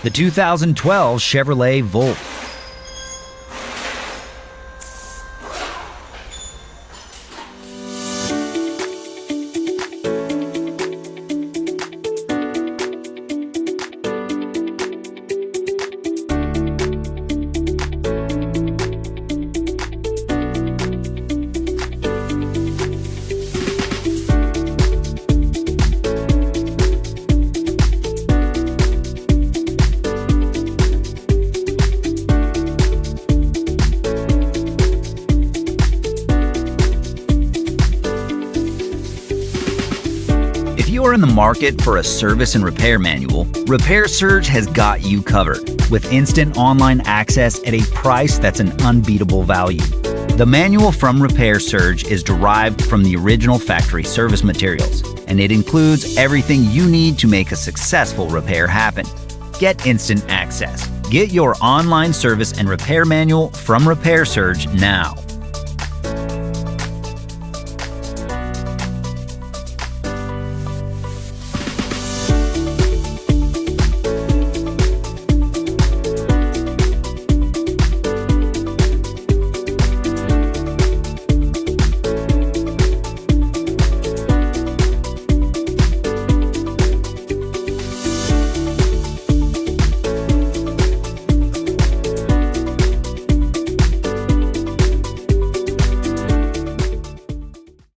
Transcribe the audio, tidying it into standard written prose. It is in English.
The 2012 Chevrolet Volt. If you are in the market for a service and repair manual, Repair Surge has got you covered, with instant online access at a price that's an unbeatable value. The manual from Repair Surge is derived from the original factory service materials, and it includes everything you need to make a successful repair happen. Get instant access. Get your online service and repair manual from Repair Surge now.